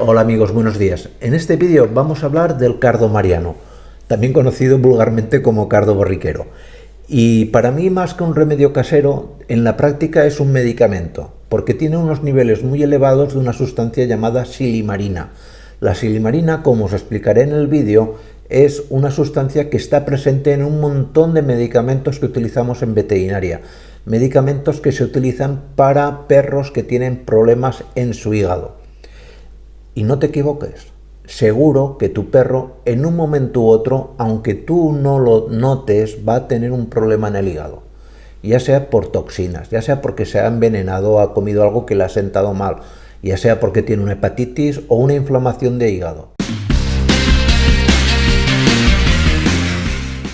Hola amigos, buenos días. En este vídeo vamos a hablar del cardo mariano, también conocido vulgarmente como cardo borriquero. Y para mí, más que un remedio casero, en la práctica es un medicamento, porque tiene unos niveles muy elevados de una sustancia llamada silimarina. La silimarina, como os explicaré en el vídeo, es una sustancia que está presente en un montón de medicamentos que utilizamos en veterinaria. Medicamentos que se utilizan para perros que tienen problemas en su hígado. Y no te equivoques, seguro que tu perro en un momento u otro, aunque tú no lo notes, va a tener un problema en el hígado. Ya sea por toxinas, ya sea porque se ha envenenado o ha comido algo que le ha sentado mal, ya sea porque tiene una hepatitis o una inflamación de hígado.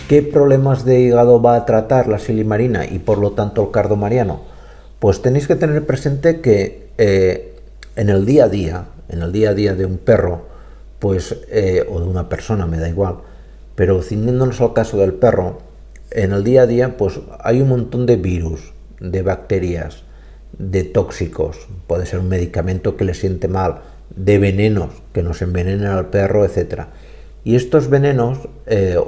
¿Qué problemas de hígado va a tratar la silimarina y por lo tanto el cardo mariano? Pues tenéis que tener presente que en el día a día de un perro, pues, o de una persona, me da igual, pero ciñéndonos al caso del perro, en el día a día pues hay un montón de virus, de bacterias, de tóxicos, puede ser un medicamento que le siente mal, de venenos que nos envenenan al perro, etcétera. Y estos venenos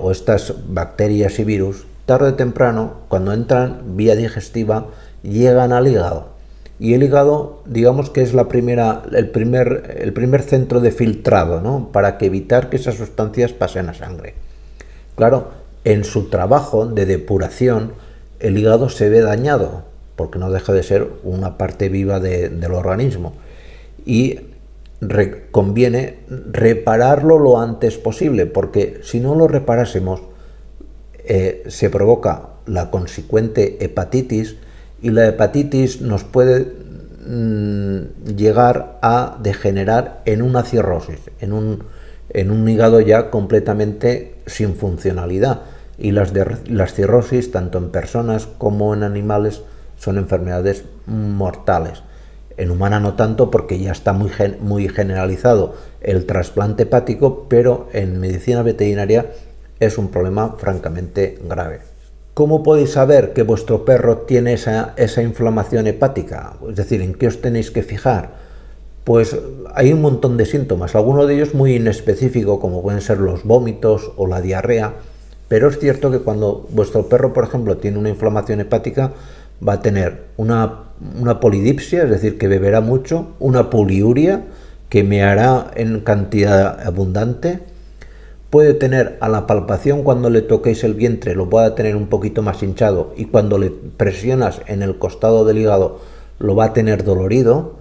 o estas bacterias y virus, tarde o temprano, cuando entran vía digestiva, llegan al hígado. Y el hígado, digamos que es el primer centro de filtrado, ¿no? Para evitar que esas sustancias pasen a sangre. Claro, en su trabajo de depuración, el hígado se ve dañado, porque no deja de ser una parte viva del organismo. Y conviene repararlo lo antes posible, porque si no lo reparásemos, se provoca la consecuente hepatitis, y la hepatitis nos puede llegar a degenerar en una cirrosis, en un hígado ya completamente sin funcionalidad. Y las cirrosis, tanto en personas como en animales, son enfermedades mortales. En humana no tanto, porque ya está muy generalizado el trasplante hepático, pero en medicina veterinaria es un problema francamente grave. ¿Cómo podéis saber que vuestro perro tiene esa inflamación hepática? Es decir, ¿en qué os tenéis que fijar? Pues hay un montón de síntomas, algunos de ellos muy inespecíficos, como pueden ser los vómitos o la diarrea, pero es cierto que cuando vuestro perro, por ejemplo, tiene una inflamación hepática, va a tener una polidipsia, es decir, que beberá mucho, una poliuria, que meará en cantidad abundante. Puede tener a la palpación, cuando le toquéis el vientre, lo va a tener un poquito más hinchado, y cuando le presionas en el costado del hígado lo va a tener dolorido.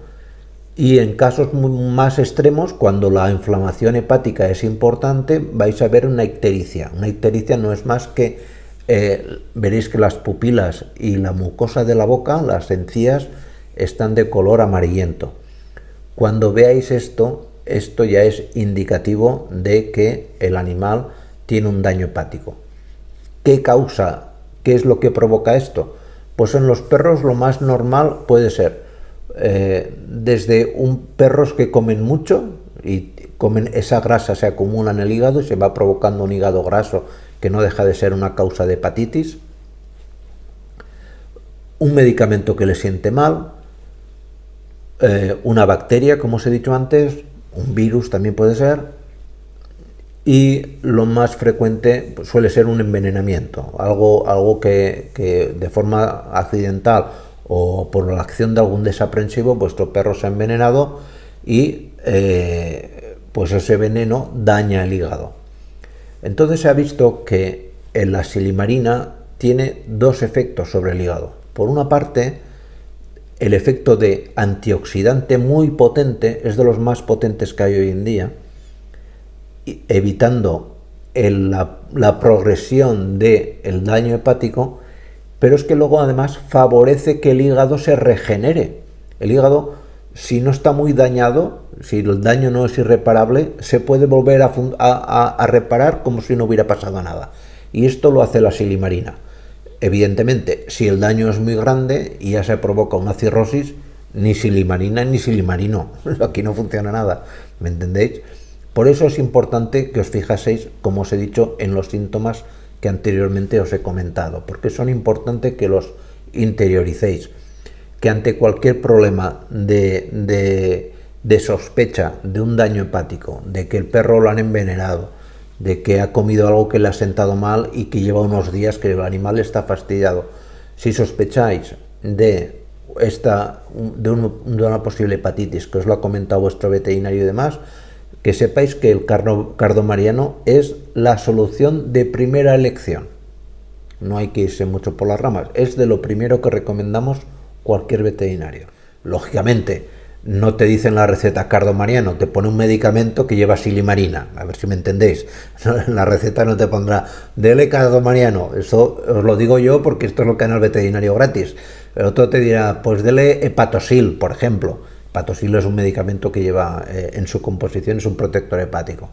Y en casos más extremos, cuando la inflamación hepática es importante, vais a ver una ictericia. Una ictericia no es más que, veréis que las pupilas y la mucosa de la boca, las encías, están de color amarillento. Cuando veáis esto ya es indicativo de que el animal tiene un daño hepático. ¿Qué causa? ¿Qué es lo que provoca esto? Pues en los perros lo más normal puede ser desde perros que comen mucho y esa grasa se acumula en el hígado y se va provocando un hígado graso, que no deja de ser una causa de hepatitis, un medicamento que le siente mal, una bacteria, como os he dicho antes, un virus también puede ser, y lo más frecuente pues, suele ser un envenenamiento, algo que de forma accidental o por la acción de algún desaprensivo vuestro perro se ha envenenado y pues ese veneno daña el hígado. Entonces se ha visto que la silimarina tiene dos efectos sobre el hígado. Por una parte, el efecto de antioxidante muy potente, es de los más potentes que hay hoy en día, evitando la progresión del daño hepático, pero es que luego además favorece que el hígado se regenere. El hígado, si no está muy dañado, si el daño no es irreparable, se puede volver a reparar como si no hubiera pasado nada. Y esto lo hace la silimarina. Evidentemente, si el daño es muy grande y ya se provoca una cirrosis, ni silimarina ni silimarino. Aquí no funciona nada, ¿me entendéis? Por eso es importante que os fijaseis, como os he dicho, en los síntomas que anteriormente os he comentado, porque son importantes que los interioricéis, que ante cualquier problema de de sospecha de un daño hepático, de que el perro lo han envenenado, de que ha comido algo que le ha sentado mal y que lleva unos días que el animal está fastidiado, si sospecháis de una posible hepatitis, que os lo ha comentado vuestro veterinario y demás, que sepáis que el cardomariano es la solución de primera elección. No hay que irse mucho por las ramas, es de lo primero que recomendamos cualquier veterinario. Lógicamente, no te dicen la receta cardomariano, te pone un medicamento que lleva silimarina, a ver si me entendéis. En la receta no te pondrá dele cardomariano, eso os lo digo yo porque esto es lo que hay en el veterinario gratis. El otro te dirá, pues dele hepatosil, por ejemplo. Hepatosil es un medicamento que lleva en su composición, es un protector hepático.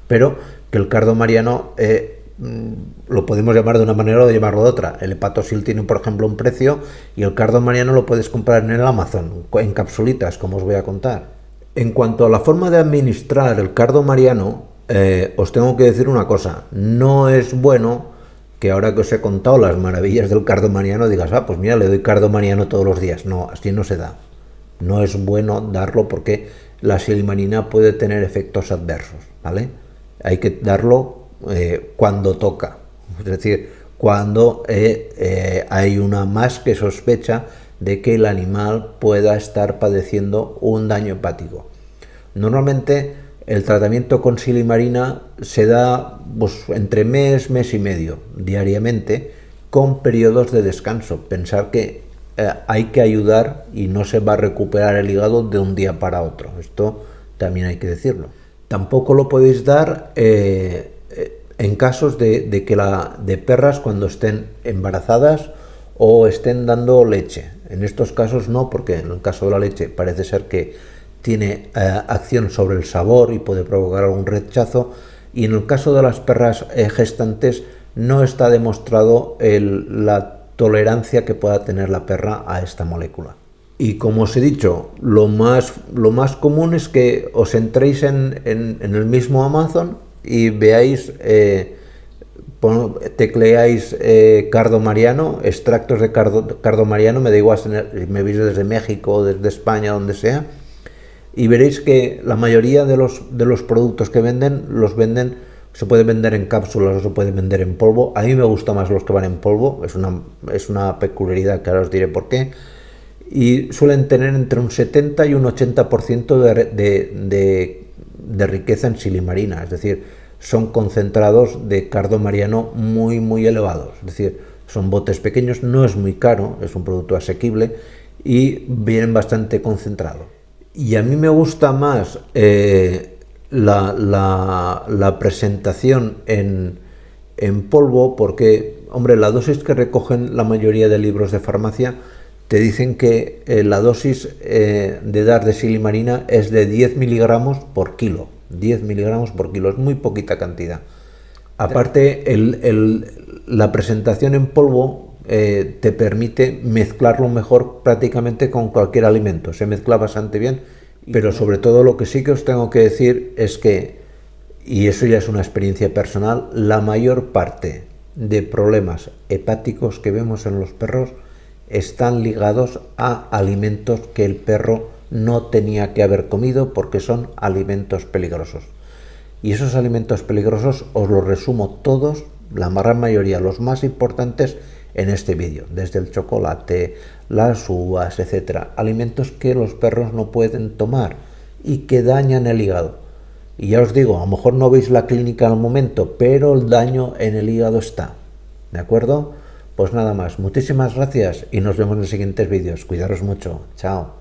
Pero que el cardomariano lo podemos llamar de una manera o de llamarlo de otra. El hepatosil tiene, por ejemplo, un precio y el cardomariano lo puedes comprar en el Amazon, en capsulitas, como os voy a contar. En cuanto a la forma de administrar el cardomariano, os tengo que decir una cosa. No es bueno que ahora que os he contado las maravillas del cardomariano digas, ah, pues mira, le doy cardomariano todos los días. No, así no se da. No es bueno darlo porque la silimarina puede tener efectos adversos, ¿vale? Hay que darlo cuando toca, es decir, cuando hay una más que sospecha de que el animal pueda estar padeciendo un daño hepático. Normalmente el tratamiento con silimarina se da pues, entre mes y medio diariamente, con periodos de descanso. Pensar que hay que ayudar y no se va a recuperar el hígado de un día para otro. Esto también hay que decirlo. Tampoco lo podéis dar en casos de perras cuando estén embarazadas o estén dando leche. En estos casos no, porque en el caso de la leche parece ser que tiene acción sobre el sabor y puede provocar algún rechazo, y en el caso de las perras gestantes no está demostrado la tolerancia que pueda tener la perra a esta molécula. Y como os he dicho, lo más común es que os entréis en el mismo Amazon y veáis, tecleáis cardomariano, extractos de cardomariano, me da igual si me veis desde México, desde España, donde sea, y veréis que la mayoría de los productos que venden, se puede vender en cápsulas o se puede vender en polvo. A mí me gustan más los que van en polvo, es una peculiaridad que ahora os diré por qué, y suelen tener entre un 70 y un 80% de riqueza en silimarina, es decir, son concentrados de cardomariano muy elevados, es decir, son botes pequeños, no es muy caro, es un producto asequible y vienen bastante concentrados. Y a mí me gusta más la presentación en polvo porque, hombre, la dosis que recogen la mayoría de libros de farmacia te dicen que la dosis de dar de silimarina es de 10 miligramos por kilo. 10 miligramos por kilo, es muy poquita cantidad. Aparte, la presentación en polvo te permite mezclarlo mejor prácticamente con cualquier alimento. Se mezcla bastante bien, pero sobre todo lo que sí que os tengo que decir es que, y eso ya es una experiencia personal, la mayor parte de problemas hepáticos que vemos en los perros están ligados a alimentos que el perro no tenía que haber comido porque son alimentos peligrosos. Y esos alimentos peligrosos os los resumo todos, la gran mayoría, los más importantes, en este vídeo, desde el chocolate, las uvas, etcétera. Alimentos que los perros no pueden tomar y que dañan el hígado. Y ya os digo, a lo mejor no veis la clínica al momento, pero el daño en el hígado está. ¿De acuerdo? Pues nada más, muchísimas gracias y nos vemos en los siguientes vídeos. Cuidaros mucho. Chao.